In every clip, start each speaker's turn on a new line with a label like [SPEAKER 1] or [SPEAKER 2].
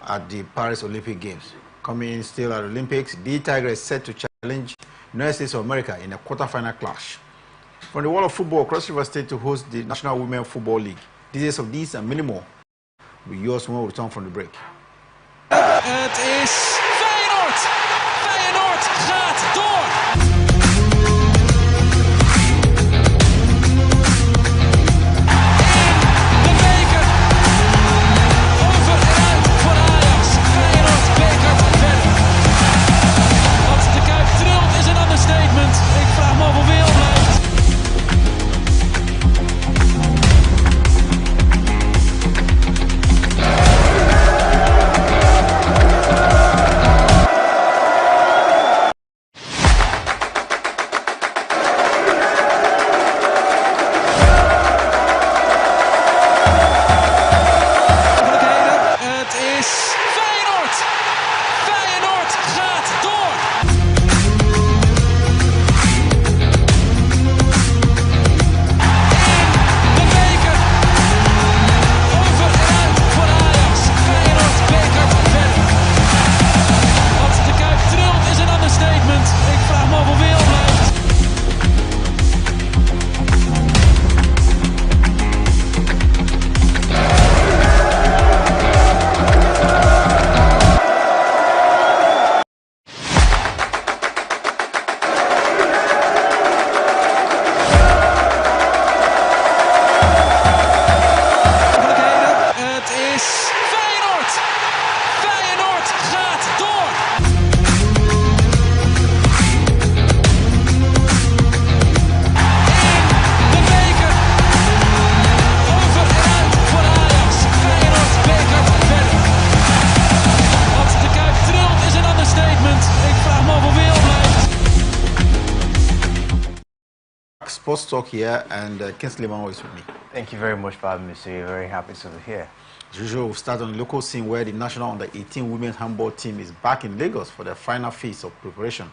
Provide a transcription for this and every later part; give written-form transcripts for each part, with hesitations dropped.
[SPEAKER 1] at the Paris Olympic Games. Coming still at Olympics, the Tigers is set to challenge United States of America in a quarter-final clash. From the world of football, Cross River State to host the National Women Football League. Details of these and many more will be yours when we return from the break.
[SPEAKER 2] Het is Feyenoord. Feyenoord gaat door.
[SPEAKER 1] Sports Talk here, and Kingsley Manwo is with me.
[SPEAKER 3] Thank you very much for having me, sir. Very happy to be here.
[SPEAKER 1] As usual, we'll start on the local scene where the national under-18 women's handball team is back in Lagos for their final phase of preparation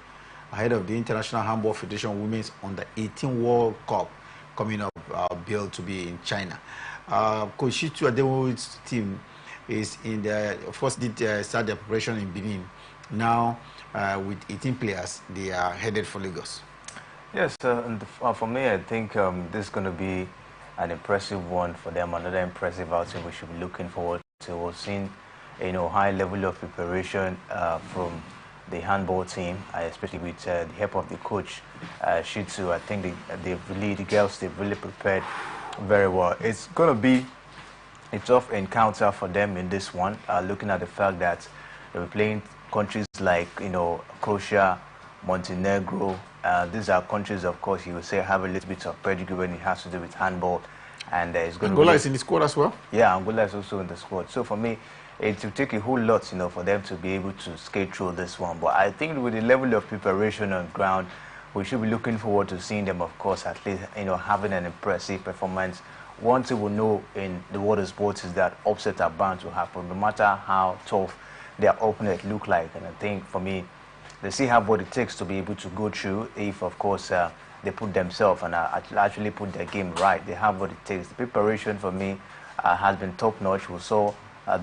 [SPEAKER 1] ahead of the International Handball Federation Women's Under-18 World Cup coming up, billed to be in China. Coach Shitu Adewo's team is in the first did start their preparation in Benin. Now, with 18 players, they are headed for Lagos.
[SPEAKER 3] Yes, and for me, I think this is going to be an impressive one for them, another impressive outing we should be looking forward to. We've seen, high level of preparation from the handball team, especially with the help of the coach, Shitu. I think the girls, they've really prepared very well. It's going to be a tough encounter for them in this one, looking at the fact that they'll be playing countries like, Croatia, Montenegro. These are countries, of course, you would say have a little bit of pedigree when it has to do with handball. And it's going
[SPEAKER 1] Angola is in the squad as well?
[SPEAKER 3] Yeah, Angola is also in the squad. So for me, it will take a whole lot, for them to be able to skate through this one. But I think with the level of preparation on ground, we should be looking forward to seeing them, of course, at least, having an impressive performance. One thing we know in the world of sports is that upsets are bound to happen, no matter how tough their opponent look like. And I think for me, they still have what it takes to be able to go through if, of course, they put themselves and actually put their game right. They have what it takes. The preparation for me has been top-notch. We saw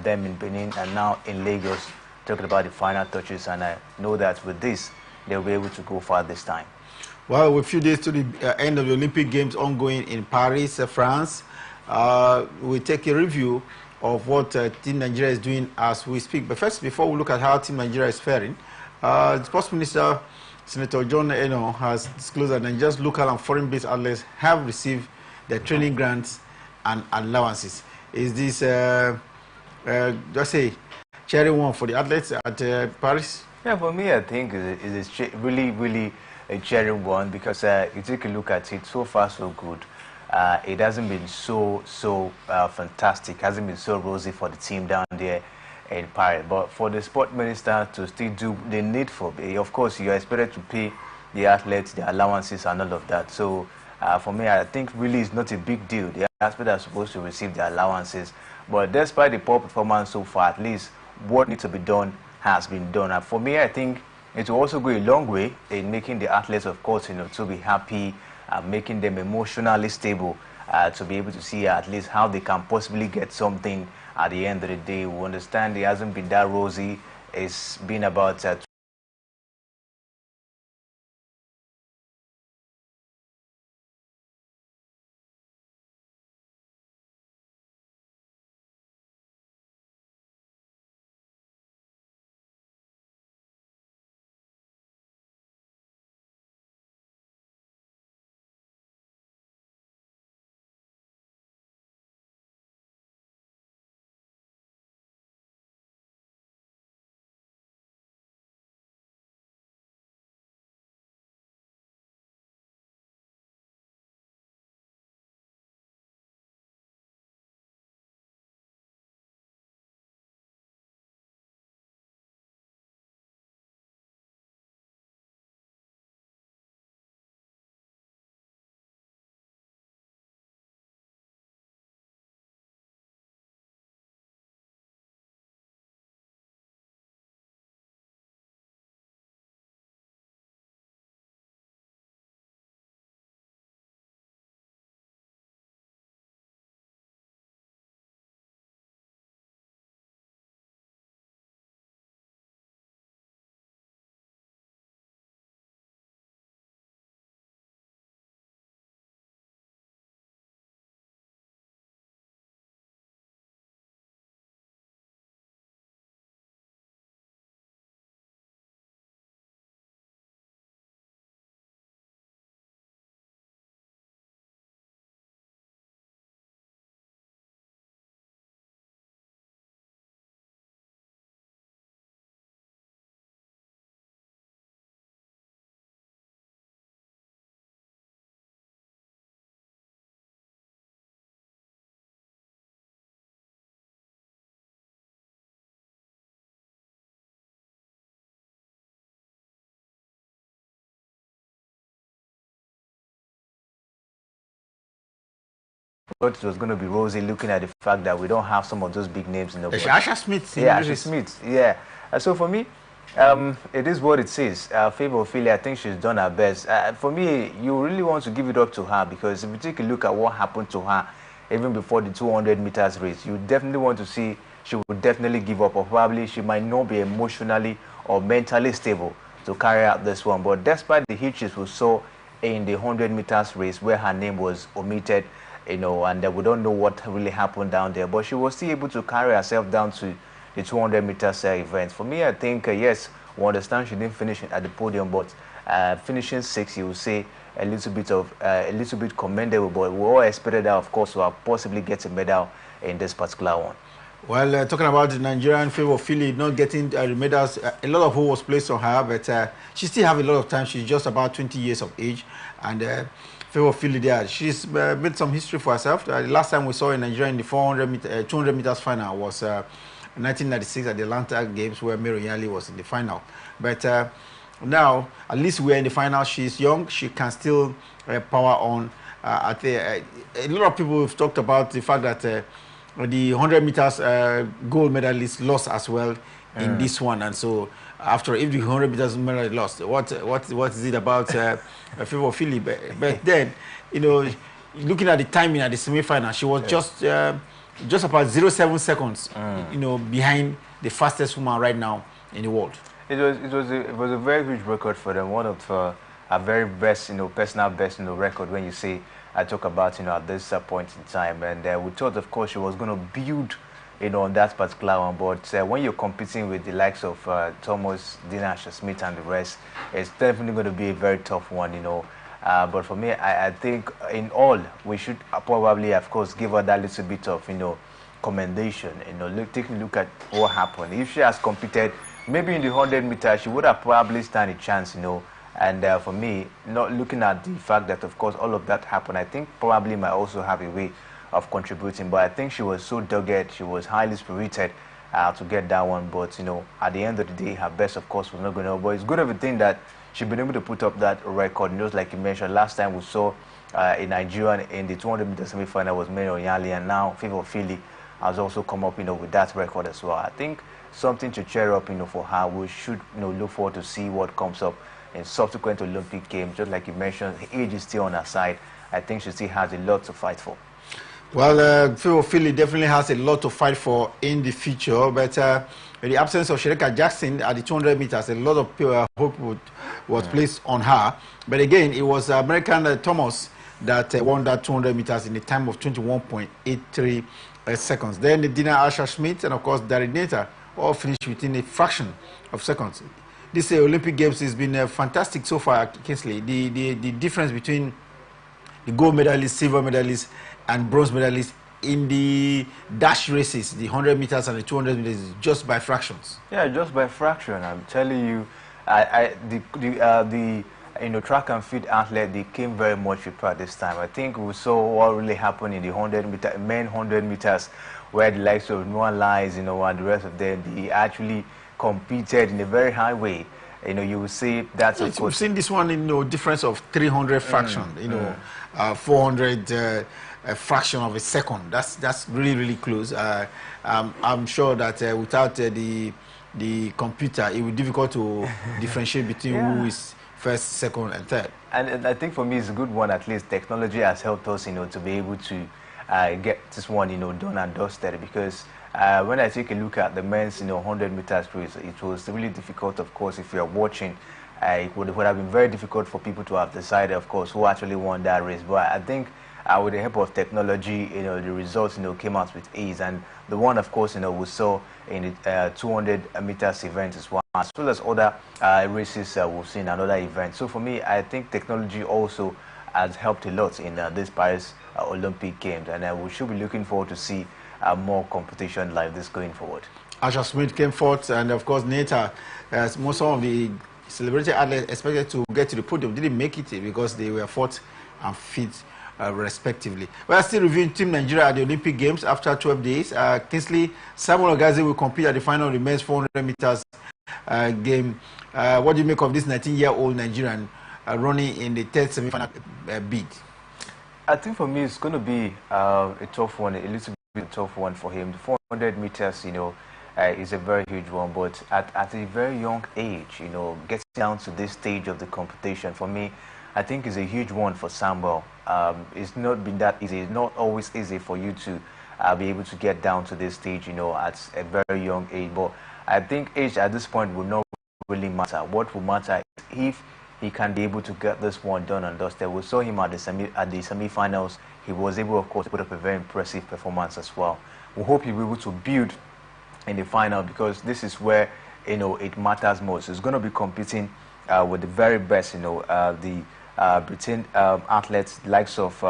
[SPEAKER 3] them in Benin and now in Lagos talking about the final touches, and I know that with this, they'll be able to go far this time.
[SPEAKER 1] Well, with a few days to the end of the Olympic Games ongoing in Paris, France, we'll take a review of what Team Nigeria is doing as we speak. But first, before we look at how Team Nigeria is faring, the Sports Minister, Senator John Eno, has disclosed that Nigeria's local and foreign-based athletes have received their training grants and allowances. Is this, just say, cherry one for the athletes at Paris?
[SPEAKER 3] Yeah, for me, I think it's really, really a cherry one because you take a look at it, so far so good. It hasn't been so fantastic, hasn't been so rosy for the team down there in Paris. But for the sport minister to still do the needful, of course, you are expected to pay the athletes, the allowances and all of that. So for me, I think really it's not a big deal. The athletes are supposed to receive the allowances. But despite the poor performance so far, at least what needs to be done has been done. And for me, I think it will also go a long way in making the athletes, of course, to be happy, making them emotionally stable, to be able to see at least how they can possibly get something at the end of the day, we understand it hasn't been that rosy. It's been about thought it was going to be rosy, looking at the fact that we don't have some of those big names in the board.
[SPEAKER 1] Asha Smith.
[SPEAKER 3] Yeah, Asha Smith. Yeah. So for me, it is what it is. Favor Ophelia, I think she's done her best. For me, you really want to give it up to her, because if you take a look at what happened to her even before the 200 meters race, you definitely want to see she would definitely give up, or probably she might not be emotionally or mentally stable to carry out this one. But despite the hitches we saw in the 100 meters race where her name was omitted, and we don't know what really happened down there, but she was still able to carry herself down to the 200 meters event. For me, I think, yes, we understand she didn't finish at the podium, but finishing 6th, you would say a little bit commendable, but we all expected that, of course, to have possibly get a medal in this particular one.
[SPEAKER 1] Well, talking about the Nigerian Favor Philly not getting medals, a lot of hope was placed on her, but she still have a lot of time. She's just about 20 years of age, and Favor Philly there, she's made some history for herself. The last time we saw in Nigeria in the 200 meters final was 1996 at the Atlanta Games, where Mary Yali was in the final. But now, at least we're in the final. She's young. She can still power on. I think a lot of people have talked about the fact that the 100 meters gold medalist lost as well in this one, and so after, if the 100 meters medal lost, what is it about Favor Philly? But then, looking at the timing at the semi-final, she was just about 0.7 seconds, behind the fastest woman right now in the world.
[SPEAKER 3] It was a very huge record for them. One of a very best, personal best, record when you say. I talk about, at this point in time, and we thought, of course, she was going to build, on that particular one. But when you're competing with the likes of Thomas, Dina, Asha Smith, and the rest, it's definitely going to be a very tough one, But for me, I think in all, we should probably, of course, give her that little bit of, commendation. Taking a look at what happened. If she has competed, maybe in the 100 meters, she would have probably stand a chance, And for me, not looking at the fact that, of course, all of that happened, I think probably might also have a way of contributing. But I think she was so dogged, she was highly spirited to get that one. But, at the end of the day, her best, of course, was not going to. But it's good of a thing that she's been able to put up that record. Just like you mentioned, last time we saw in Nigeria in the 200 meter semi-final was Mary Onyali, and now Favor Philly has also come up, with that record as well. I think something to cheer up, for her. We should, look forward to see what comes up in subsequent Olympic Games. Just like you mentioned, her age is still on her side. I think she still has a lot to fight for.
[SPEAKER 1] Well, Philly definitely has a lot to fight for in the future, but in the absence of Sherika Jackson at the 200 meters, a lot of people, hope was placed on her. But again, it was American Thomas that won that 200 meters in a time of 21.83 seconds. Then the Dina Asher Schmidt and, of course, Darren Nater all finished within a fraction of seconds. This Olympic Games has been fantastic so far, Kingsley. The difference between the gold medalists, silver medalists, and bronze medalists in the dash races, the 100 meters and the 200 meters, just by fractions.
[SPEAKER 3] Yeah, just by fraction. I'm telling you, the track and field athlete, they came very much prepared this time. I think we saw what really happened in the 100 men 100 meters, where the likes of Noah Lyles, and the rest of them, they actually competed in a very high way. You will see that's of course.
[SPEAKER 1] We've seen this one in difference of 300 fraction, 400 a fraction of a second. That's really close. I'm sure that without the computer, it would be difficult to differentiate between who is first, second, and third.
[SPEAKER 3] And I think for me, it's a good one. At least technology has helped us, to be able to get this one, done and dusted. Because when I take a look at the men's, 100 meters race, it was really difficult. Of course, if you are watching, it would have been very difficult for people to have decided, of course, who actually won that race. But I think with the help of technology, the results, came out with ease. And the one, of course, we saw in the 200 meters event as well as other races we've seen and other events. So for me, I think technology also has helped a lot in this Paris Olympic Games, and we should be looking forward to see more competition like this going forward.
[SPEAKER 1] Asher Smith came fourth, and of course Neta, most of the celebrity athletes expected to get to the podium didn't make it because they were fourth and fifth respectively. We are still reviewing Team Nigeria at the Olympic Games after 12 days. Kingsley, Samuel Ogazi will compete at the final of the men's 400 meters game. What do you make of this 19-year-old Nigerian running in the third semi-final bid?
[SPEAKER 3] I think for me it's going to be a tough one, a little bit tough one for him. The 400 meters, is a very huge one, but at a very young age, getting down to this stage of the competition, for me, I think is a huge one for Samuel. It's not been that easy. It's not always easy for you to be able to get down to this stage, at a very young age. But I think age at this point will not really matter. What will matter is if he can be able to get this one done and dusted. We saw him at the semi-finals. He was able, of course, to put up a very impressive performance as well. We hope he'll be able to build in the final, because this is where it matters most. He's going to be competing with the very best, the Britain athletes, likes of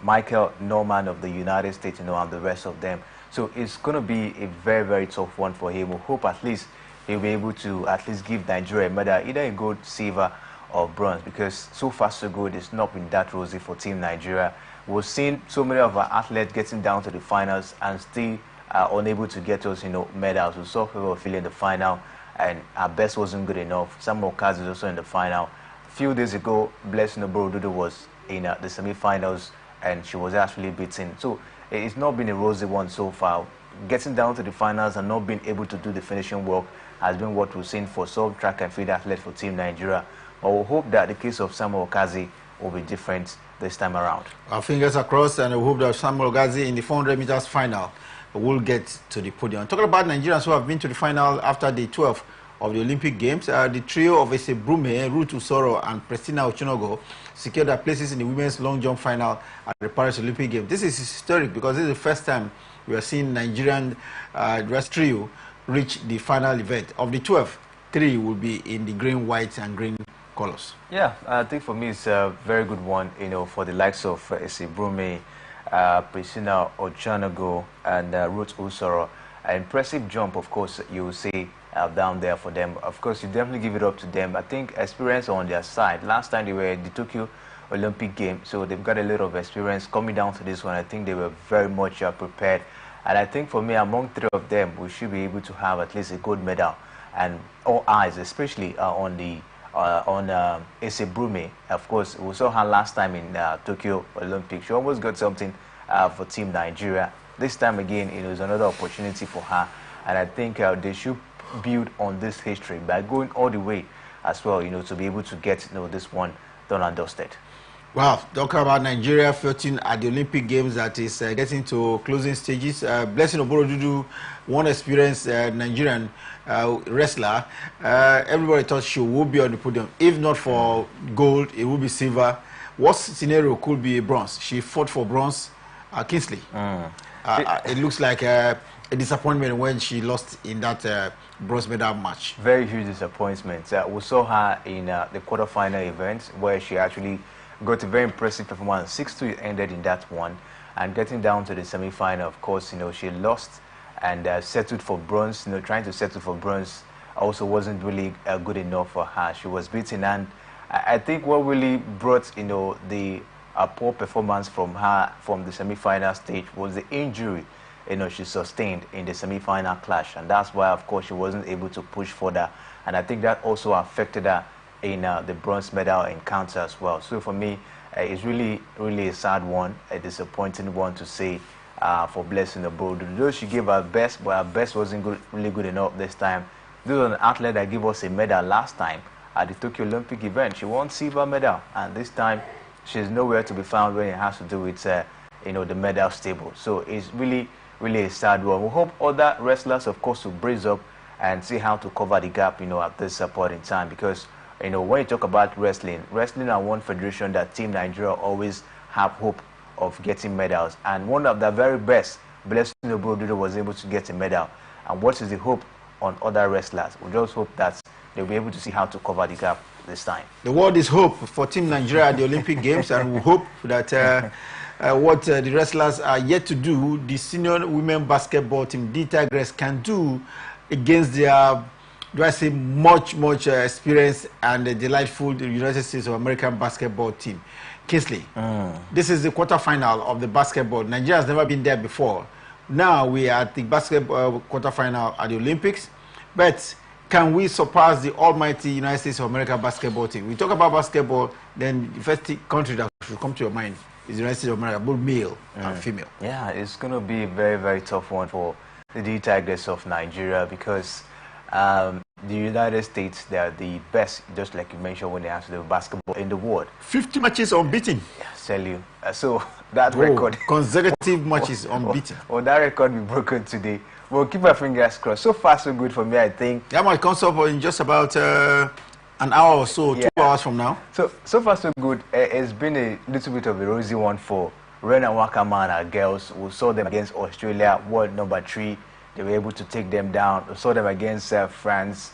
[SPEAKER 3] Michael Norman of the United States, and the rest of them. So it's going to be a very tough one for him. We hope at least he'll be able to at least give Nigeria a medal, either in gold, silver, or bronze, because so far so good. It's not been that rosy for Team Nigeria. We've seen so many of our athletes getting down to the finals and still unable to get us, medals. We saw people feeling the final, and our best wasn't good enough. Samuel Ogazi is also in the final. A few days ago, Blessing Oborodudu was in the semi-finals, and she was actually beaten. So it's not been a rosy one so far. Getting down to the finals and not being able to do the finishing work has been what we've seen for some track and field athletes for Team Nigeria. But we hope that the case of Samuel Ogazi will be different this time around. Our
[SPEAKER 1] fingers are crossed, and we hope that Samuel Ogazi in the 400 meters final will get to the podium. Talking about Nigerians who have been to the final after day 12 of the Olympic Games, the trio of Ese Brume, Ruth Usoro, and Prestina Ochunogo secured their places in the women's long jump final at the Paris Olympic Games. This is historic because this is the first time we are seeing Nigerian dress trio reach the final event. Of the 12, 3 will be in the green, white, and green colors.
[SPEAKER 3] Yeah, I think for me it's a very good one, for the likes of Ese Brume, Prestina Ochunogo, and Ruth Usoro. An impressive jump, of course, you will see down there for them. Of course, you definitely give it up to them. I think experience on their side. Last time they were at the Tokyo Olympic Games, so they've got a lot of experience. Coming down to this one, I think they were very much prepared. And I think for me, among 3 of them, we should be able to have at least a gold medal. And all eyes, especially on Ese Brume. Of course, we saw her last time in Tokyo Olympics. She almost got something for Team Nigeria. This time again, it was another opportunity for her. And I think they should build on this history by going all the way as well, to be able to get this one done and dusted.
[SPEAKER 1] Well, talking about Nigeria floating at the Olympic Games that is getting to closing stages. Blessing Oborodudu, one experienced Nigerian wrestler. Everybody thought she would be on the podium. If not for gold, it would be silver. What scenario could be bronze? She fought for bronze. Kingsley. It looks like a disappointment when she lost in that bronze medal match.
[SPEAKER 3] Very huge disappointment. We saw her in the quarterfinal event where she actually got a very impressive performance. 6-2 ended in that one, and getting down to the semi-final, of course, she lost and settled for bronze. Trying to settle for bronze also wasn't really good enough for her. She was beaten, and I think what really brought the poor performance from her from the semi-final stage was the injury she sustained in the semi-final clash, and that's why, of course, she wasn't able to push further, and I think that also affected her in the bronze medal encounter as well. So for me, it's really a sad one, a disappointing one to say for Blessing Oborodudu. Though she gave her best, but her best wasn't really good enough this time. This was an athlete that gave us a medal last time at the Tokyo Olympic event. She won silver medal, and this time she's nowhere to be found when it has to do with the medal table. So it's really a sad one. We hope other wrestlers, of course, will brace up and see how to cover the gap at this point in time, because when you talk about wrestling are one federation that Team Nigeria always have hope of getting medals, and one of the very best, Blessing Oborodudu, was able to get a medal. And what is the hope on other wrestlers? We just hope that they'll be able to see how to cover the gap this time.
[SPEAKER 1] The world is hope for Team Nigeria at the Olympic Games, and we hope that what the wrestlers are yet to do, the senior women basketball team, the Tigers, can do against their, do I say, much experience and the delightful United States of American basketball team. Kingsley, this is the quarterfinal of the basketball. Nigeria has never been there before. Now we are at the basketball quarterfinal at the Olympics, but can we surpass the almighty United States of America basketball team? We talk about basketball, then the first country that should come to your mind is the United States of America, both male and female.
[SPEAKER 3] Yeah, it's going to be a very tough one for the Tigers of Nigeria, because the United States, they are the best, just like you mentioned, when it has to do with basketball in the world.
[SPEAKER 1] 50 matches unbeaten.
[SPEAKER 3] Yeah, I tell you. So that record.
[SPEAKER 1] Consecutive matches unbeaten.
[SPEAKER 3] Well, that record will be broken today. We'll keep our fingers crossed. So far, so good for me, I think.
[SPEAKER 1] That might come up in just about an hour or so, 2 hours from now.
[SPEAKER 3] So far, so good. It's been a little bit of a rosy one for Ren and Wakama and our girls. We saw them against Australia, world number 3. They were able to take them down. We saw them against France.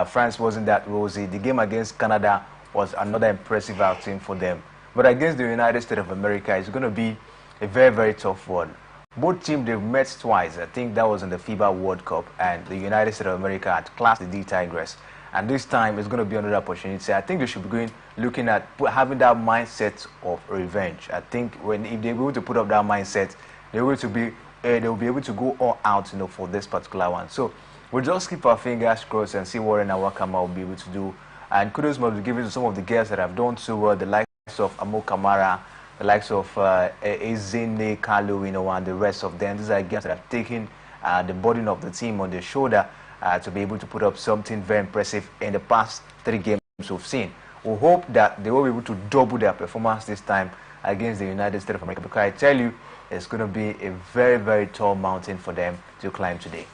[SPEAKER 3] France wasn't that rosy. The game against Canada was another impressive outing for them. But against the United States of America, it's going to be a very tough one. Both teams, they've met twice. I think that was in the FIBA World Cup, and the United States of America had classed the D Tigers. And this time, it's going to be another opportunity. I think they should be looking at having that mindset of revenge. I think if they're able to put up that mindset, they'll be able to go all out, for this particular one. So we'll just keep our fingers crossed and see what Rena Wakama will be able to do. And kudos must be given to some of the girls that have done so well, the likes of Amo Kamara, the likes of Ezine Kalu, and the rest of them. These are girls that have taken the burden of the team on their shoulder to be able to put up something very impressive in the past 3 games we've seen. We hope that they will be able to double their performance this time against the United States of America, because I tell you, it's going to be a very tall mountain for them to climb today.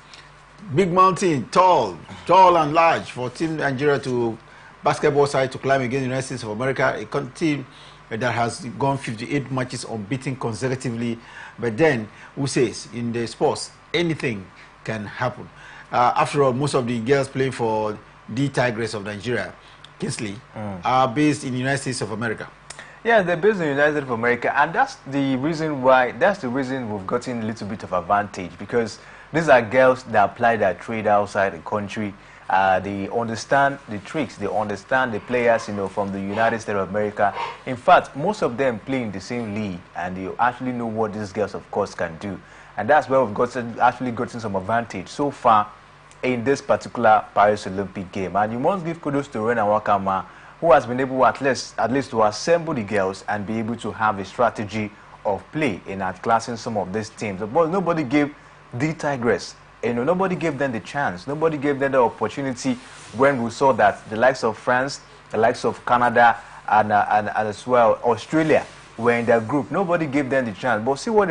[SPEAKER 1] Big mountain, tall and large for Team Nigeria to basketball side to climb against the United States of America, a team that has gone 58 matches unbeaten consecutively. But then, who says in the sports, anything can happen. After all, most of the girls playing for the Tigers of Nigeria, Kingsley, are based in the United States of America.
[SPEAKER 3] Yeah, they're based in the United States of America, and that's the reason we've gotten a little bit of advantage, because these are girls that apply their trade outside the country. They understand the tricks, they understand the players, from the United States of America. In fact, most of them play in the same league, and they actually know what these girls, of course, can do. And that's where we've gotten some advantage so far in this particular Paris Olympic game. And you must give kudos to Rena Wakama, who has been able at least to assemble the girls and be able to have a strategy of play in outclassing some of these teams. But nobody gave the Tigress, nobody gave them the chance. Nobody gave them the opportunity when we saw that the likes of France, the likes of Canada, and as well Australia were in their group. Nobody gave them the chance. But see what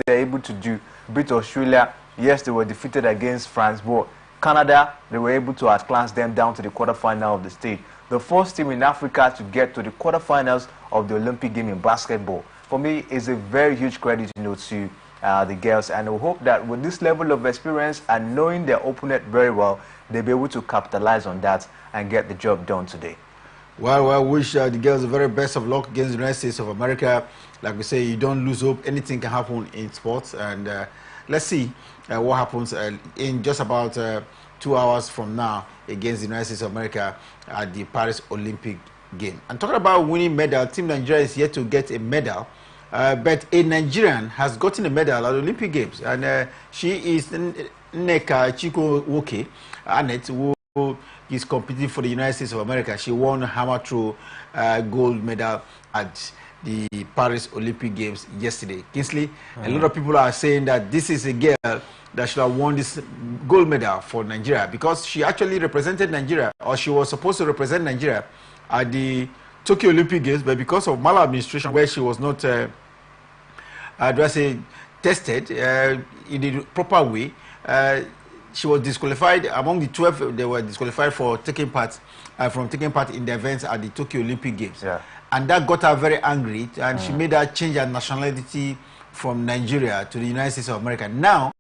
[SPEAKER 3] they're able to do. Beat Australia. Yes, they were defeated against France, but Canada, they were able to outclass them down to the quarterfinal of the stage. The first team in Africa to get to the quarterfinals of the Olympic game in basketball. For me, is a very huge credit, to the girls, and we hope that with this level of experience and knowing their opponent very well, they'll be able to capitalize on that and get the job done today.
[SPEAKER 1] Well, I wish the girls the very best of luck against the United States of America. Like we say, you don't lose hope. Anything can happen in sports, and let's see what happens in just about 2 hours from now against the United States of America at the Paris Olympic game. And talking about winning medal, Team Nigeria is yet to get a medal. But a Nigerian has gotten a medal at the Olympic Games, and she is Nneka Chikwoke Annette, who is competing for the United States of America. She won hammer throw gold medal at the Paris Olympic Games yesterday. Kingsley, a lot of people are saying that this is a girl that should have won this gold medal for Nigeria, because she actually represented Nigeria, or she was supposed to represent Nigeria at the Tokyo Olympic Games, but because of maladministration, where she was not tested in the proper way, she was disqualified. Among the 12, they were disqualified for taking part in the events at the Tokyo Olympic Games.
[SPEAKER 3] Yeah.
[SPEAKER 1] And that got her very angry, and she made her change her nationality from Nigeria to the United States of America. Now,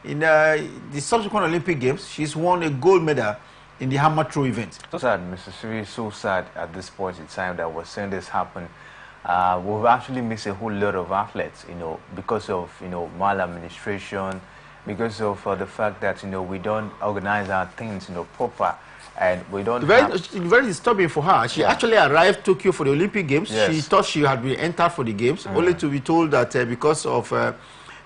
[SPEAKER 1] in the subsequent Olympic Games, she's won a gold medal in the hammer throw event.
[SPEAKER 3] So sad, Mr. Siri, so sad at this point in time that we're seeing this happen. We've actually missed a whole lot of athletes, because of, maladministration, because of the fact that, we don't organize our things, proper, and we don't
[SPEAKER 1] very disturbing for her. She actually arrived Tokyo for the Olympic Games.
[SPEAKER 3] Yes.
[SPEAKER 1] She thought she had been entered for the games, only to be told that because of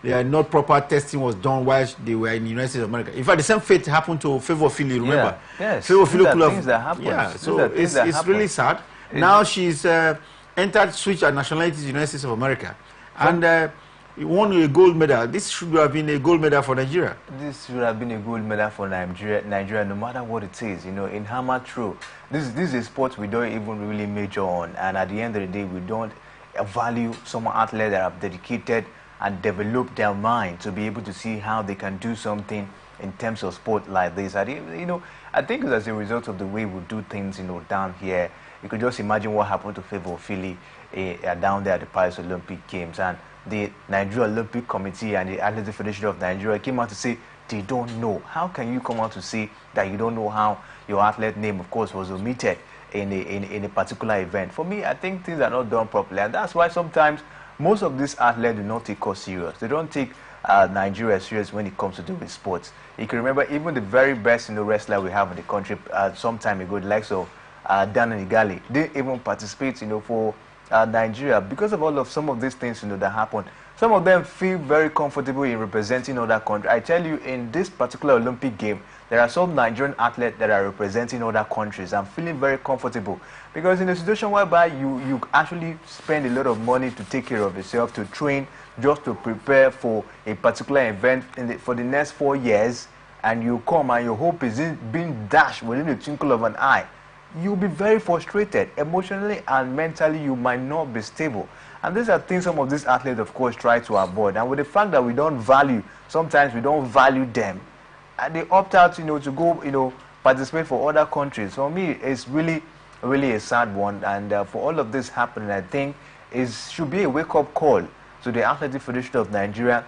[SPEAKER 1] not proper testing was done while they were in the United States of America. In fact, the same fate happened to Favour Philly, remember?
[SPEAKER 3] Yeah. Yes.
[SPEAKER 1] Favour Philly could
[SPEAKER 3] things that happen.
[SPEAKER 1] Yeah, so it's really sad. Now she's switched her nationality to the United States of America, and won a gold medal. This should have been a gold medal for Nigeria.
[SPEAKER 3] This should have been a gold medal for Nigeria, no matter what it is. In hammer throw, this is a sport we don't even really major on, and at the end of the day, we don't value some athletes that have dedicated and develop their mind to be able to see how they can do something in terms of sport like this. I think it's as a result of the way we do things, down here. You could just imagine what happened to Favour Philly down there at the Paris Olympic Games, and the Nigeria Olympic Committee and the Athletic Federation of Nigeria came out to say they don't know. How can you come out to say that you don't know how your athlete name, of course, was omitted in a particular event? For me, I think things are not done properly, and that's why sometimes most of these athletes do not take us serious. They don't take Nigeria serious when it comes to do with sports. You can remember even the very best wrestler we have in the country some time ago, the likes of Dan Igali, didn't even participate for Nigeria because of all of some of these things that happen. Some of them feel very comfortable in representing other countries. I tell you, in this particular Olympic game, there are some Nigerian athletes that are representing other countries. I'm feeling very comfortable because in a situation whereby you actually spend a lot of money to take care of yourself, to train, just to prepare for a particular event for the next 4 years, and you come and your hope is being dashed within the twinkle of an eye, you'll be very frustrated. Emotionally and mentally, you might not be stable. And these are things some of these athletes, of course, try to avoid. And with the fact that we don't value, sometimes we don't value them, and they opt out, to go, participate for other countries. For me, it's really, really a sad one. And for all of this happening, I think it should be a wake-up call to the Athletic Federation of Nigeria,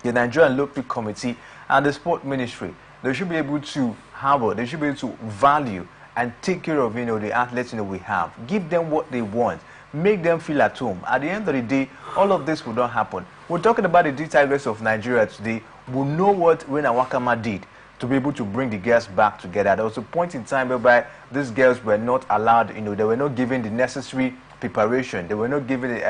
[SPEAKER 3] the Nigerian Olympic Committee, and the Sport Ministry. They should be able to harbor, they should be able to value and take care of, the athletes, we have. Give them what they want. Make them feel at home. At the end of the day, all of this will not happen. We're talking about the D-Tigers of Nigeria today. We know what Rena Wakama did to be able to bring the girls back together. There was a point in time whereby these girls were not allowed, they were not given the necessary preparation. They were not given,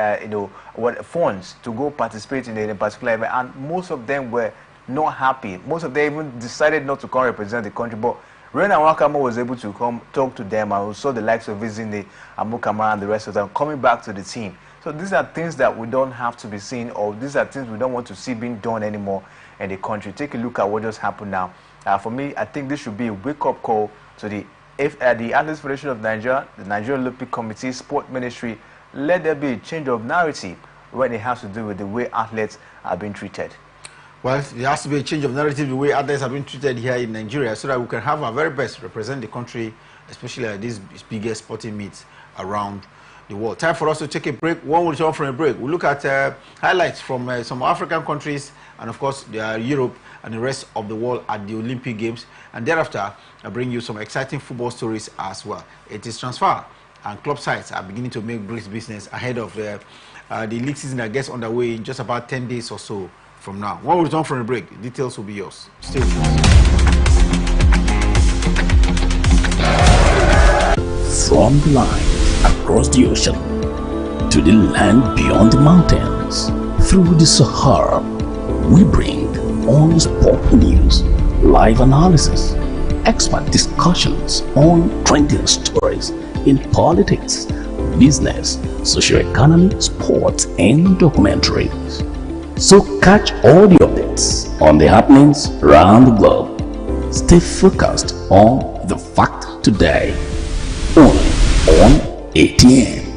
[SPEAKER 3] funds to go participate in a particular event. And most of them were not happy. Most of them even decided not to come represent the country. But Rena Wakama was able to come talk to them, and we saw the likes of Izine, Amukama, and the rest of them coming back to the team. So these are things that we don't have to be seen, or these are things we don't want to see being done anymore in the country. Take a look at what just happened now. For me, I think this should be a wake-up call to the if at the Athletes Federation of Nigeria, the Nigerian Olympic Committee, Sport Ministry, let there be a change of narrative when it has to do with the way athletes are being treated.
[SPEAKER 1] Well, there has to be a change of narrative the way athletes are being treated here in Nigeria so that we can have our very best represent the country, especially at these biggest sporting meets around the world. Time for us to take a break. When we return from a break, we'll look at highlights from some African countries and, of course, Europe and the rest of the world at the Olympic Games. And thereafter, I'll bring you some exciting football stories as well. It is transfer, and club sides are beginning to make great business ahead of the league season that gets underway in just about 10 days or so from now. When we return from a break, details will be yours. Stay with us.
[SPEAKER 4] From the line across the ocean to the land beyond the mountains, through the Sahara, we bring on sport news, live analysis, expert discussions on trending stories in politics, business, socio-economy, sports, and documentaries. So catch all the updates on the happenings around the globe. Stay focused on The Fact Today, only on ATN.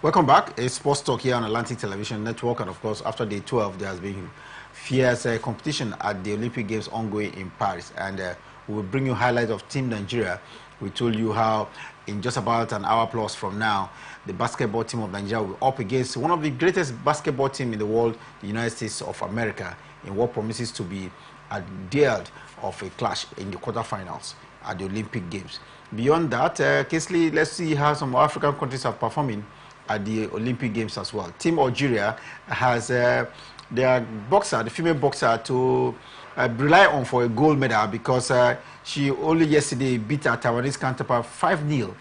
[SPEAKER 1] Welcome back. It's Sports Talk here on Atlantic Television Network, and of course, after day 12, there has been fierce competition at the Olympic Games ongoing in Paris, and we will bring you highlights of Team Nigeria. We told you how in just about an hour plus from now, the basketball team of Nigeria will be up against one of the greatest basketball teams in the world, the United States of America, in what promises to be are dared of a clash in the quarterfinals at the Olympic Games. Beyond that, Kesley, let's see how some African countries are performing at the Olympic Games as well. Team Algeria has their boxer, the female boxer, to rely on for a gold medal because she only yesterday beat her Taiwanese counterpart 5-0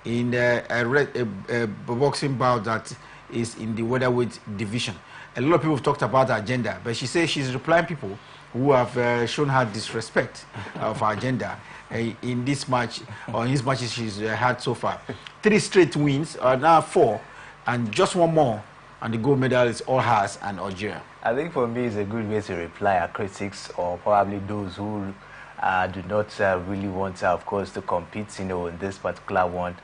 [SPEAKER 1] in a boxing bout that is in the welterweight division. A lot of people have talked about her gender, but she says she's replying people who have shown her disrespect of her gender in this match, or in these matches she's had so far. 3 straight wins, now 4, and just one more, and the gold medal is all hers and Algeria.
[SPEAKER 3] I think for me it's a good way to reply our critics, or probably those who do not really want, of course, to compete, in this particular one.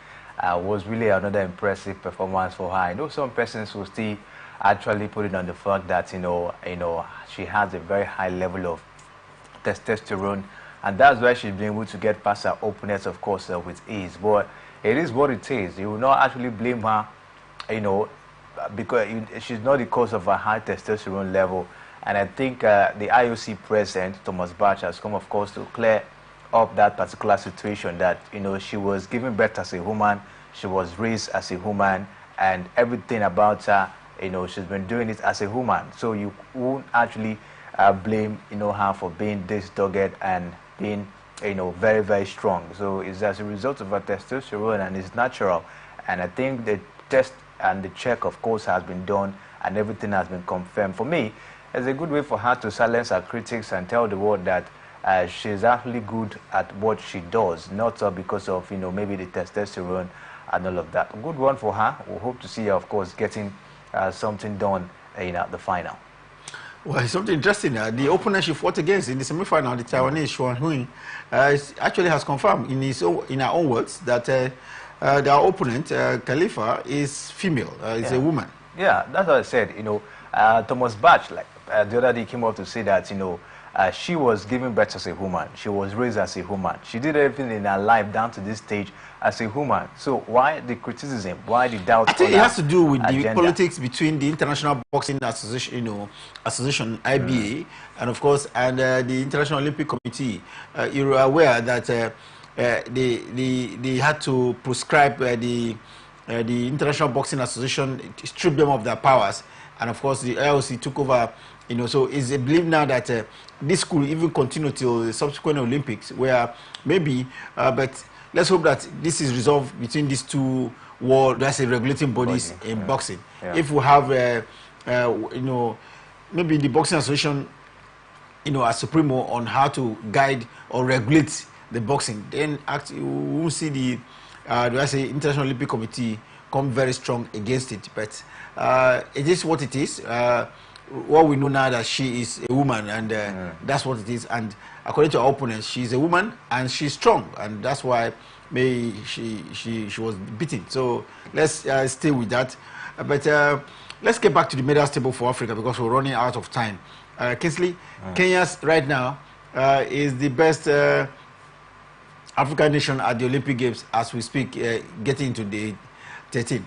[SPEAKER 3] Was really another impressive performance for her. I know some persons will still actually put it on the fact that she has a very high level of testosterone, and that's why she's been able to get past her opponents, of course, with ease. But it is what it is. You will not actually blame her, because she's not the cause of a high testosterone level. And I think the IOC president, Thomas Bach, has come, of course, to clear up that particular situation, that she was given birth as a woman, she was raised as a woman, and everything about her, she's been doing it as a woman. So you won't actually blame her for being this dogged and being very, very strong. So it's as a result of her testosterone, and it's natural. And I think the test and the check, of course, has been done, and everything has been confirmed. For me, it's a good way for her to silence her critics and tell the world that she's actually good at what she does, not because of maybe the testosterone and all of that. Good one for her. We hope to see her, of course, getting something done in the final.
[SPEAKER 1] Well, it's something interesting. The opponent she fought against in the semi-final, the Taiwanese Xuan Hui, actually has confirmed in her own words that their opponent, Khalifa, is female, is a woman.
[SPEAKER 3] Yeah, that's what I said. Thomas Bach, the other day, came up to say that she was given birth as a woman. She was raised as a woman. She did everything in her life down to this stage as a woman. So why the criticism? Why the doubt?
[SPEAKER 1] I think it has to do with
[SPEAKER 3] agenda?
[SPEAKER 1] The politics between the International Boxing Association, IBA, and of course, and the International Olympic Committee. You're aware that they had to prescribe the International Boxing Association, strip them of their powers, and of course the IOC took over. So it's a belief now that this could even continue till the subsequent Olympics, where maybe, but let's hope that this is resolved between these two regulating bodies in boxing. Yeah. If we have, maybe the Boxing Association, as supremo on how to guide or regulate the boxing, then we will see the International Olympic Committee come very strong against it. But it is what it is. What we know now that she is a woman, and that's what it is. And according to our opponents, she's a woman and she's strong, and that's why maybe she was beaten. So let's stay with that. But let's get back to the medals table for Africa, because we're running out of time. Kingsley, Kenya's right now is the best African nation at the Olympic Games as we speak, getting into the 13.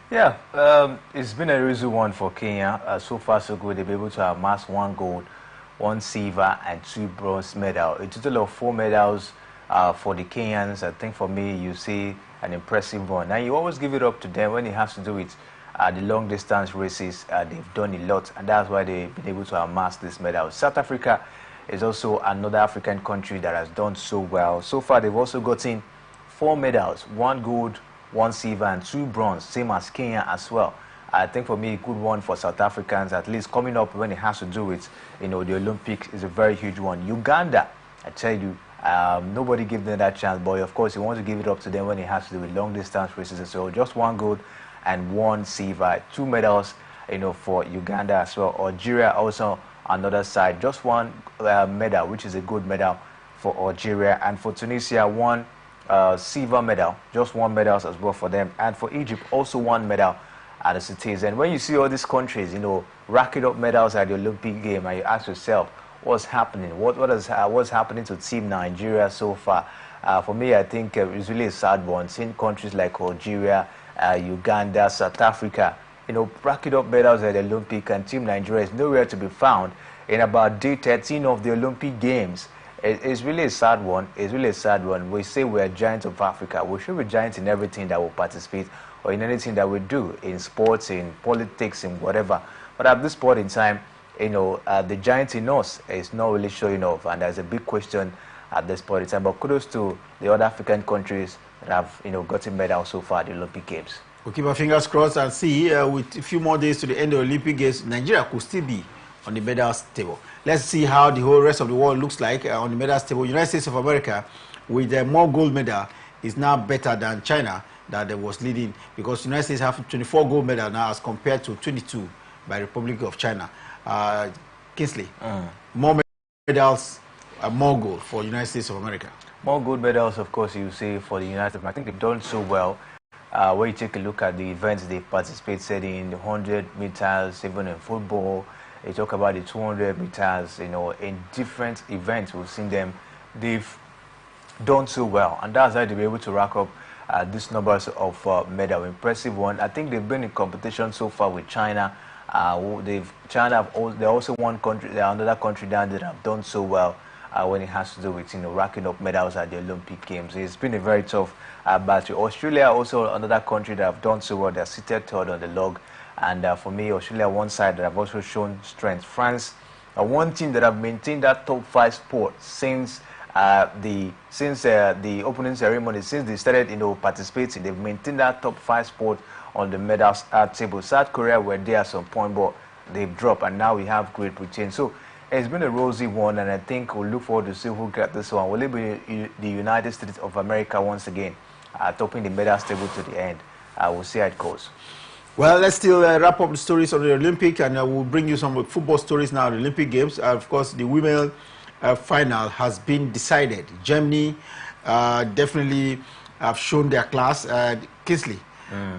[SPEAKER 3] Yeah, it's been a easy one for Kenya. So far, so good. They've been able to amass 1 gold, 1 silver, and 2 bronze medals. A total of 4 medals for the Kenyans. I think for me, you see an impressive one. Now, you always give it up to them when it has to do with the long distance races. They've done a lot, and that's why they've been able to amass this medal. South Africa is also another African country that has done so well. So far, they've also gotten 4 medals, 1 gold, 1 silver, and 2 bronze, same as Kenya as well. I think for me, a good one for South Africans, at least coming up when it has to do with, the Olympics, is a very huge one. Uganda, I tell you, nobody gave them that chance, but of course, you want to give it up to them when it has to do with long distance races. So just 1 gold and 1 silver, 2 medals, for Uganda as well. Algeria also another side, just 1 medal, which is a good medal for Algeria, and for Tunisia, 1 silver medal, just 1 medal as well for them, and for Egypt also 1 medal as it is. And when you see all these countries, racking up medals at the Olympic game, and you ask yourself, what's happening? What's happening to Team Nigeria so far? For me, I think it's really a sad one. Seeing countries like Algeria, Uganda, South Africa, racking up medals at the Olympic, and Team Nigeria is nowhere to be found in about day 13 of the Olympic Games. It's really a sad one. It's really a sad one. We say we're giants of Africa. We should be giants in everything that we participate or in anything that we do, in sports, in politics, in whatever. But at this point in time, the giant in us is not really showing off, and there's a big question at this point in time. But kudos to the other African countries that have, gotten medals so far at the Olympic Games.
[SPEAKER 1] We'll keep our fingers crossed and see, with a few more days to the end of the Olympic Games, Nigeria could still be on the medals table. Let's see how the whole rest of the world looks like on the medals table. United States of America, with more gold medal, is now better than China, that was leading, because United States have 24 gold medals now as compared to 22 by Republic of China. Kingsley, more medals, more gold for United States of America.
[SPEAKER 3] More gold medals, of course, you say, for the United States. I think they've done so well. When you take a look at the events they participated in, the 100 meters, even in football, they talk about the 200 meters, in different events, we've seen them. They've done so well, and that's how they'll be able to rack up these numbers of medal. Impressive one. I think they've been in competition so far with China. They're also one country, another country down there that have done so well when it has to do with racking up medals at the Olympic Games. It's been a very tough battle. Australia also another country that have done so well. They're seated third on the log, and for me, Australia one side that have also shown strength. France, one team that have maintained that top 5 spot since the opening ceremony, since they started participating. They've maintained that top 5 spot on the medals table. South Korea were there at some point, but they've dropped, and now we have Great Britain. So it's been a rosy one, and I think we'll look forward to see who gets this one. Will it be the United States of America once again, topping the medals table to the end? We'll see how it goes.
[SPEAKER 1] Well, let's still wrap up the stories on the Olympic, and we'll bring you some football stories now. The Olympic Games, of course, the women final has been decided. Germany definitely have shown their class. Kingsley,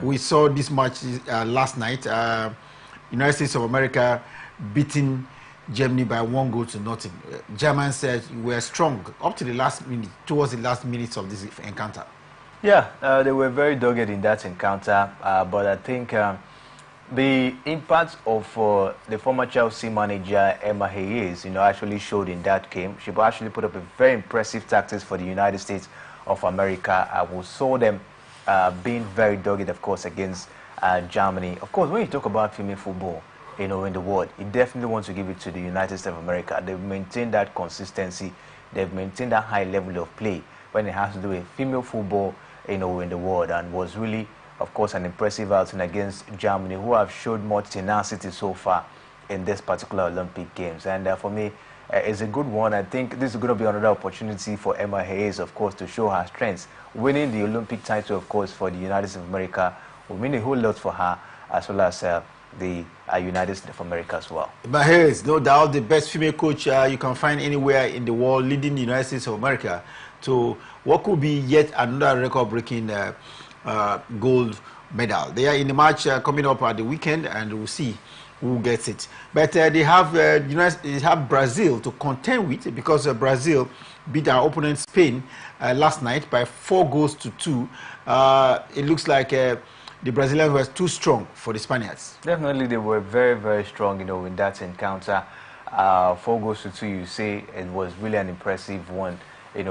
[SPEAKER 1] we saw this match last night. United States of America beating Germany by 1-0. Germans were strong up to the last minute, towards the last minutes of this encounter.
[SPEAKER 3] Yeah, they were very dogged in that encounter, but I think the impact of the former Chelsea manager Emma Hayes, actually showed in that game. She actually put up a very impressive tactics for the United States of America. We saw them being very dogged, of course, against Germany. Of course, when you talk about female football, in the world, you definitely want to give it to the United States of America. They've maintained that consistency. They've maintained that high level of play when it has to do with female football, in the world, and was really, of course, an impressive outing against Germany, who have showed much tenacity so far in this particular Olympic Games. And for me, it's a good one. I think this is going to be another opportunity for Emma Hayes, of course, to show her strengths. Winning the Olympic title, of course, for the United States of America will mean a whole lot for her, as well as the United States of America as well.
[SPEAKER 1] But Hayes, no doubt, the best female coach you can find anywhere in the world, leading the United States of America to what could be yet another record-breaking gold medal. They are in the match coming up at the weekend, and we'll see who gets it. But they have Brazil to contend with, because Brazil beat our opponent Spain last night by 4-2. It looks like the Brazilians were too strong for the Spaniards.
[SPEAKER 3] Definitely, they were very, very strong, in that encounter. 4-2, you say, it was really an impressive one,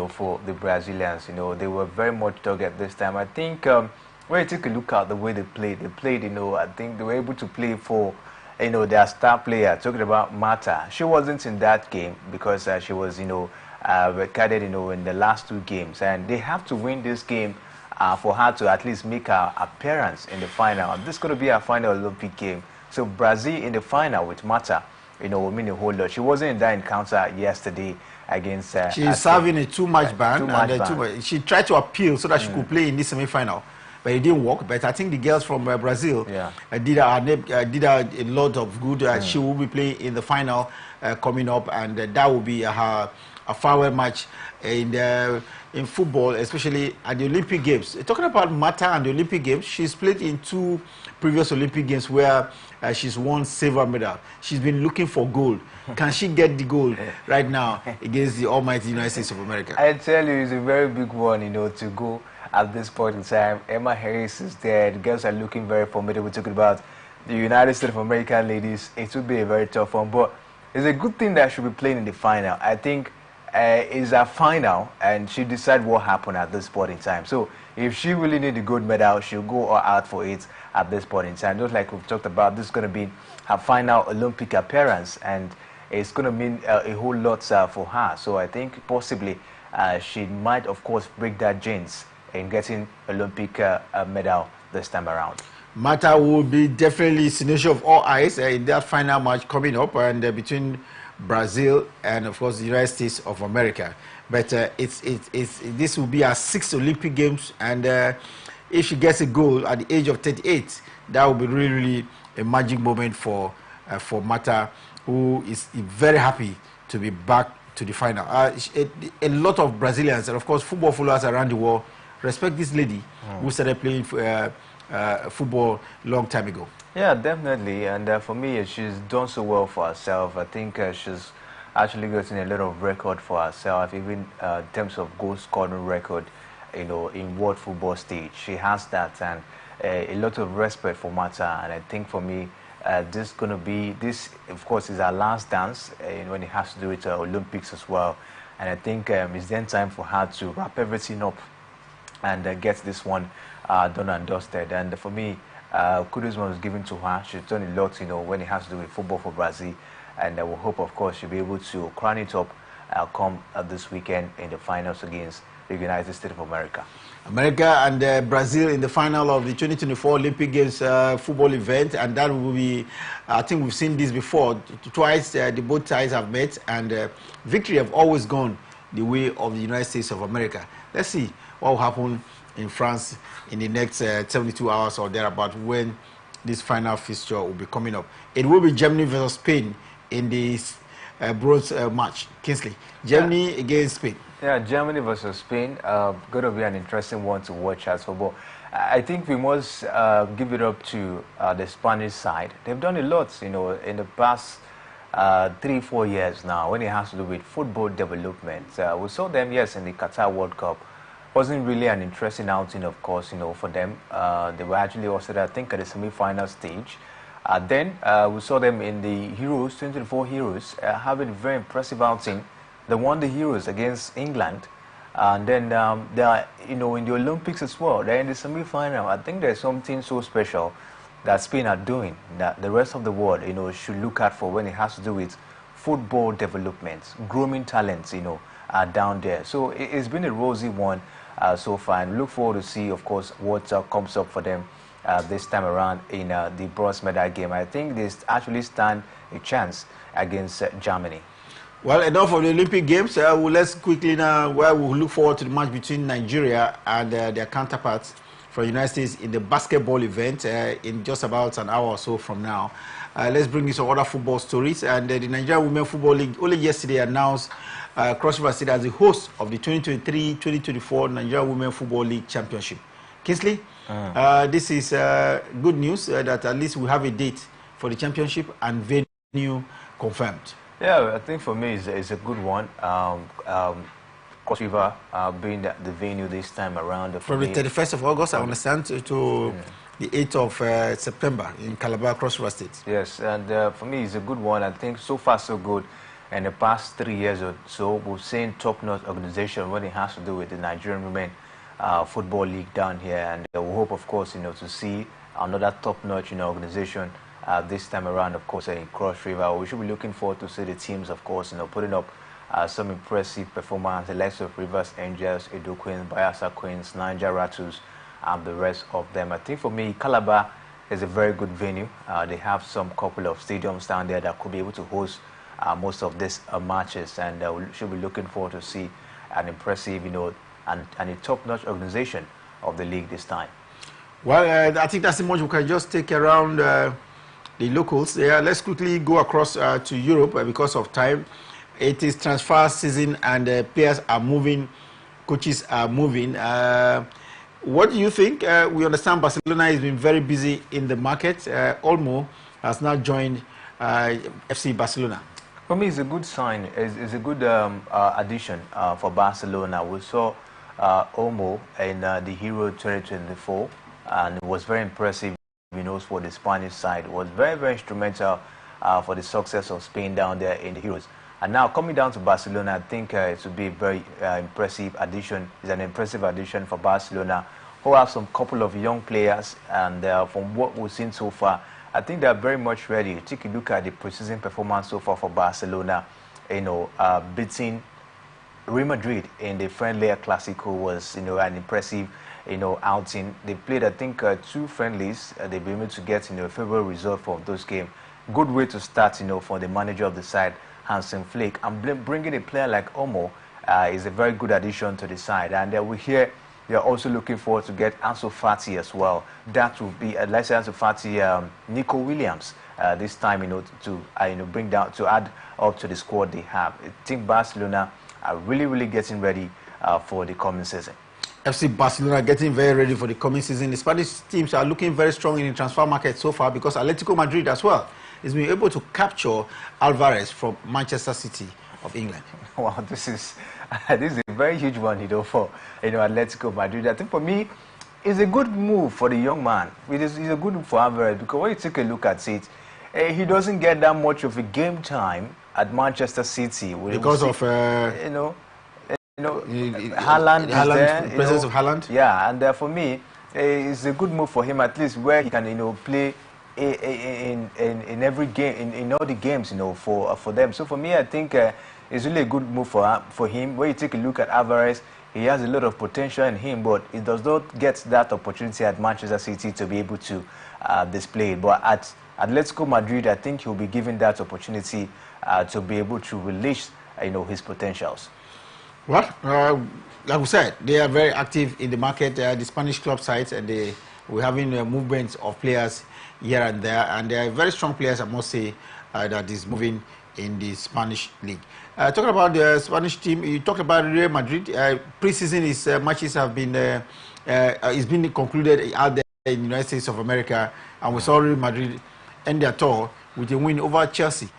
[SPEAKER 3] for the Brazilians. They were very much dogged this time. I think when you take a look at the way they played, I think they were able to play for, their star player, talking about Marta. She wasn't in that game because she was, recorded, in the last 2 games. And they have to win this game for her to at least make her appearance in the final. And this is going to be her final Olympic game. So Brazil in the final with Marta, will mean a whole lot. She wasn't in that encounter yesterday against...
[SPEAKER 1] She's serving a 2-match ban. She tried to appeal so that she could play in this semi-final, but it didn't work. But I think the girls from Brazil did her a lot of good. She will be playing in the final coming up, and that will be her farewell match in football, especially at the Olympic Games. Talking about Marta and the Olympic Games, she's played in 2 previous Olympic Games where she's won silver medal. She's been looking for gold. Can she get the gold right now against the almighty United States of America?
[SPEAKER 3] I tell you, it's a very big one, to go at this point in time. Emma Harris is there. The girls are looking very formidable. We're talking about the United States of America ladies. It will be a very tough one, but it's a good thing that she'll be playing in the final. I think it's a final, and she decide what happened at this point in time. So if she really need the gold medal, she'll go all out for it at this point in time. Just like we've talked about, this is going to be her final Olympic appearance, and it's going to mean a whole lot for her. So I think possibly she might, of course, break that jinx in getting Olympic medal this time around.
[SPEAKER 1] Mata will be definitely destination of all eyes in that final match coming up, and between Brazil and, of course, the United States of America. But this will be our 6th Olympic Games, and if she gets a goal at the age of 38, that will be really, really a magic moment for Mata, who is very happy to be back to the final. A lot of Brazilians and, of course, football followers around the world respect this lady who started playing football long time ago.
[SPEAKER 3] Yeah, definitely. And for me, she's done so well for herself. I think she's actually gotten a lot of record for herself, even in terms of goal scoring record, you know, in world football stage. She has that, and a lot of respect for Mata. And I think for me, this of course, is her last dance when it has to do with Olympics as well. And I think it's then time for her to wrap everything up and get this one done and dusted. And for me, kudos was given to her. She's done a lot, when it has to do with football for Brazil. And I will hope, of course, she'll be able to crown it up come this weekend in the finals against the United States of America.
[SPEAKER 1] America and Brazil in the final of the 2024 Olympic Games football event, and that will be, I think we've seen this before, twice the both sides have met, and victory have always gone the way of the United States of America. Let's see what will happen in France in the next 72 hours or thereabout when this final fixture will be coming up. It will be Germany versus Spain in this bronze match. Kingsley, Germany against Spain.
[SPEAKER 3] Yeah, Germany versus Spain, going to be an interesting one to watch as well. I think we must give it up to the Spanish side. They've done a lot, in the past 3-4 years now when it has to do with football development. We saw them, yes, in the Qatar World Cup. Wasn't really an interesting outing, of course, for them. They were actually also, I think, at the semi-final stage. Then we saw them in the Euros, 2024 Euros, having a very impressive outing. They won the Euros against England, and then they are, in the Olympics as well. They're in the semi-final. I think there's something so special that Spain are doing that the rest of the world, should look out for when it has to do with football development, grooming talents, down there. So it's been a rosy one so far, and look forward to see, of course, what comes up for them this time around in the bronze medal game. I think they actually stand a chance against Germany.
[SPEAKER 1] Well, enough of the Olympic Games. Let's quickly now, we'll look forward to the match between Nigeria and their counterparts from the United States in the basketball event in just about an hour or so from now. Let's bring you some other football stories. And the Nigeria Women Football League only yesterday announced Cross River State as the host of the 2023-2024 Nigeria Women Football League Championship. Kingsley, this is good news that at least we have a date for the championship and venue confirmed.
[SPEAKER 3] Yeah, I think for me it's a good one. Cross River being the venue this time around.
[SPEAKER 1] From the 31st of August, I understand, to the 8th of September in Calabar, Cross River State.
[SPEAKER 3] Yes, and for me it's a good one. I think so far so good. In the past 3 years or so, we've seen top-notch organization when it has to do with the Nigerian Women Football League down here. And we hope, of course, to see another top-notch organization this time around, of course, in Cross River. We should be looking forward to see the teams, of course, putting up some impressive performance, the likes of Rivers Angels, Edo Queens, Bayelsa Queens, Niger Rattles, and the rest of them. I think for me, Calabar is a very good venue. They have some couple of stadiums down there that could be able to host most of these matches, and we should be looking forward to see an impressive, and a top-notch organization of the league this time.
[SPEAKER 1] Well, I think that's the much we can just take around the locals. Let's quickly go across to Europe because of time. It is transfer season, and players are moving, coaches are moving. What do you think? We understand Barcelona has been very busy in the market. Olmo has now joined FC Barcelona.
[SPEAKER 3] For me, it's a good sign. It's a good addition for Barcelona. We saw Olmo in the Euro 2024, and it was very impressive. For the Spanish side, it was very, very instrumental for the success of Spain down there in the Euros. And now coming down to Barcelona, I think it would be a very impressive addition. It's an impressive addition for Barcelona, who have some couple of young players, and from what we've seen so far, I think they're very much ready. Take a look at the preseason performance so far for Barcelona. Beating Real Madrid in the friendly Clasico was, an impressive, outing. They played, I think, 2 friendlies. They've been able to get, a favorable result from those games. Good way to start, for the manager of the side, Hansen Flick. And bringing a player like Omo is a very good addition to the side. And we hear they're also looking forward to get Ansu Fati as well. That will be, let's say Ansu Fati, Nico Williams this time, to bring down, to add up to the squad they have. I think Barcelona are really getting ready for the coming season.
[SPEAKER 1] FC Barcelona getting very ready for the coming season. The Spanish teams are looking very strong in the transfer market so far because Atletico Madrid as well has been able to capture Alvarez from Manchester City of England.
[SPEAKER 3] Wow, this is a very huge one, for Atletico Madrid. I think for me, it's a good move for the young man. It's a good move for Alvarez because when you take a look at it, he doesn't get that much of a game time at Manchester City
[SPEAKER 1] because of
[SPEAKER 3] Haaland,
[SPEAKER 1] the presence of Haaland.
[SPEAKER 3] Yeah, and for me, it's a good move for him, at least where he can play in every game, in all the games, for them. So for me, I think it's really a good move for him. When you take a look at Alvarez, he has a lot of potential in him, but he does not get that opportunity at Manchester City to be able to display it. But at Atletico Madrid, I think he'll be given that opportunity to be able to release his potentials.
[SPEAKER 1] Well, like we said, they are very active in the market. The Spanish club sides, and we're having movements of players here and there, and they are very strong players, I must say, that is moving in the Spanish league. Talking about the Spanish team, you talked about Real Madrid. Preseason matches have been it's been concluded out there in the United States of America, and we saw Real Madrid end their tour with a win over Chelsea.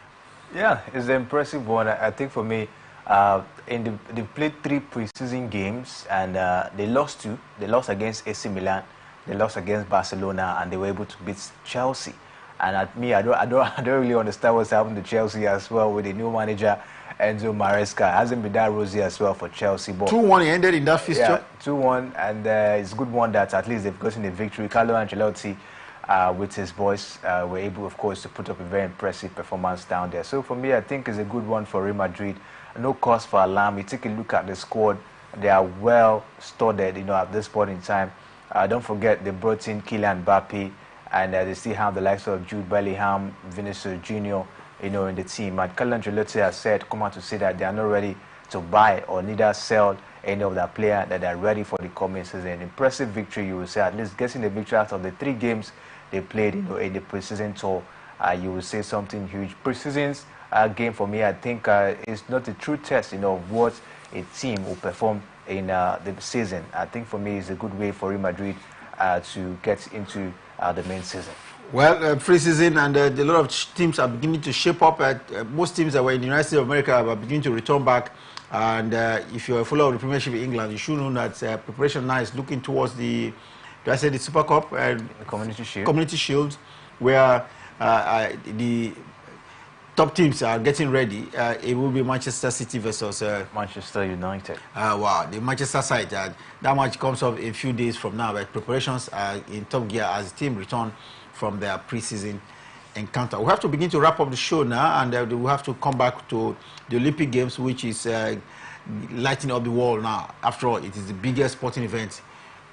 [SPEAKER 3] Yeah, it's an impressive one. I think for me, they played 3 preseason games, and they lost 2. They lost against AC Milan, they lost against Barcelona, and they were able to beat Chelsea. And I don't really understand what's happened to Chelsea as well with the new manager Enzo Maresca. It hasn't been that rosy as well for Chelsea. But
[SPEAKER 1] 2-1 ended in that fixture.
[SPEAKER 3] Yeah, 2-1, and it's a good one that at least they've gotten the victory. Carlo Ancelotti, with his boys, were able, of course, to put up a very impressive performance down there. So for me, I think it's a good one for Real Madrid. No cause for alarm. You take a look at the squad; they are well studded, at this point in time. Don't forget they brought in Kylian Mbappe, and they still have the likes of Jude Bellingham, Vinicius Junior, in the team. And Carlo Ancelotti has come out to say that they are not ready to buy or neither sell any of that player, that they are ready for the coming season. Impressive victory, you will say, at least getting the victory out of the 3 games they played, in the preseason tour. You will say something huge. Preseason's game for me, I think, is not a true test, of what a team will perform in the season. I think for me, it's a good way for Real Madrid to get into the main season.
[SPEAKER 1] Well, preseason, and a lot of teams are beginning to shape up. Most teams that were in the United States of America are beginning to return back. And if you're a follower of the Premiership in England, you should know that preparation now is looking towards the Super Cup and Community Shield, where the top teams are getting ready. It will be Manchester City versus
[SPEAKER 3] Manchester United.
[SPEAKER 1] Wow, the Manchester side. That match comes up in a few days from now. But preparations are in top gear as the team return from their preseason encounter. We have to begin to wrap up the show now, and we have to come back to the Olympic Games, which is lighting up the world now. After all, it is the biggest sporting event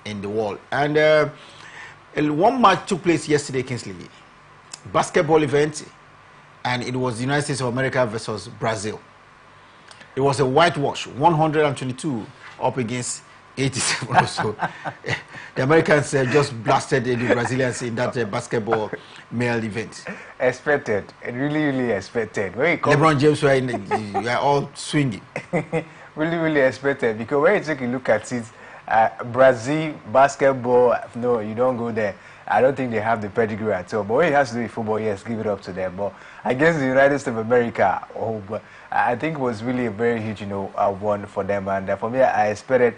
[SPEAKER 1] in the world. And one match took place yesterday, Kingsley. Basketball event, and it was the United States of America versus Brazil. It was a whitewash, 122 up against 87 or so. The Americans just blasted the Brazilians in that basketball male event.
[SPEAKER 3] Expected, really expected.
[SPEAKER 1] LeBron James were all swinging.
[SPEAKER 3] really expected, because when you take a look at it, Brazil basketball, no, you don't go there. I don't think they have the pedigree at all. But when it has to do with football, yes, give it up to them. But against the United States of America, but I think it was really a very huge, one for them. And for me, I expected,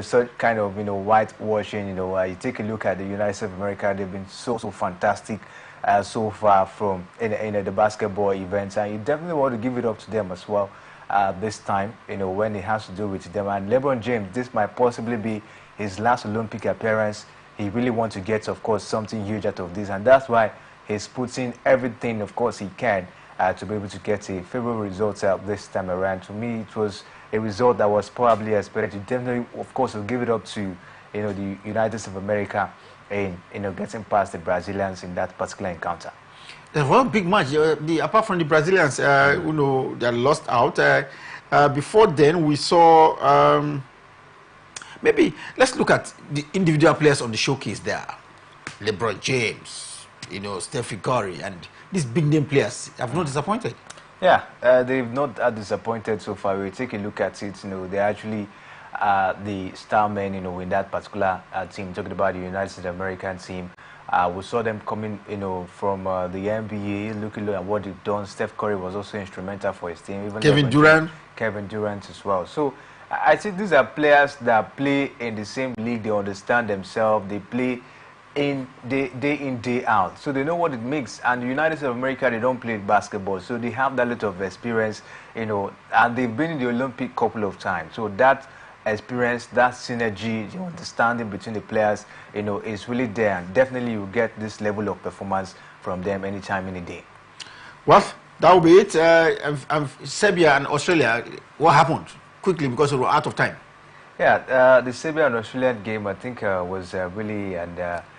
[SPEAKER 3] such kind of, whitewashing. You take a look at the United States of America; they've been so fantastic so far from the basketball events, and you definitely want to give it up to them as well this time, when it has to do with them. And LeBron James, this might possibly be his last Olympic appearance. He really wants to get, of course, something huge out of this, and that's why he's putting everything, of course, he can to be able to get a favorable result this time around. To me, it was a result that was probably expected. Definitely, of course, will give it up to the United States of America in getting past the Brazilians in that particular encounter.
[SPEAKER 1] It was a big match. Apart from the Brazilians, they lost out. Before then, we saw. Maybe let's look at the individual players on the showcase there. LeBron James, Stephen Curry, and these big name players have not disappointed.
[SPEAKER 3] Yeah, they've not disappointed so far. We take a look at it. They're actually the star men, in that particular team. Talking about the United States American team, we saw them coming, from the NBA. Looking at what they've done. Steph Curry was also instrumental for his team. Even
[SPEAKER 1] Kevin
[SPEAKER 3] Durant as well. So I think these are players that play in the same league. They understand themselves. They play day in, day out. So they know what it makes. And the United States of America, they don't play basketball. So they have that little of experience, and they've been in the Olympic couple of times. So that experience, that synergy, the understanding between the players, is really there. And definitely you get this level of performance from them anytime, any day.
[SPEAKER 1] Well, that will be it. Serbia and Australia, what happened? Quickly, because we were out of time.
[SPEAKER 3] Yeah, the Serbia and Australian game, I think, was really...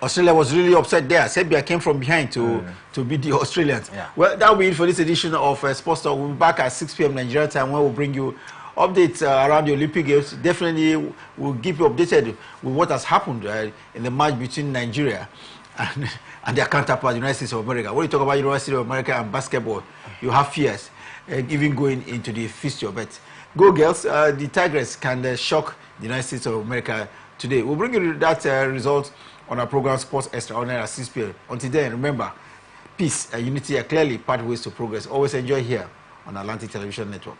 [SPEAKER 1] Australia was really upset there. Serbia came from behind to beat the Australians.
[SPEAKER 3] Yeah.
[SPEAKER 1] Well, that will be it for this edition of Sports Talk. We'll be back at 6 p.m. Nigeria time, where we'll bring you updates around the Olympic Games. Definitely, we'll keep you updated with what has happened in the match between Nigeria and their counterpart, the United States of America. When you talk about the United States of America and basketball, you have fears, even going into the fixture. But go girls, the Tigers can shock the United States of America today. We'll bring you that result on our program Sports Extraordinary at 6 p.m. Until then, remember, peace and unity are clearly pathways to progress. Always enjoy here on Atlantic Television Network.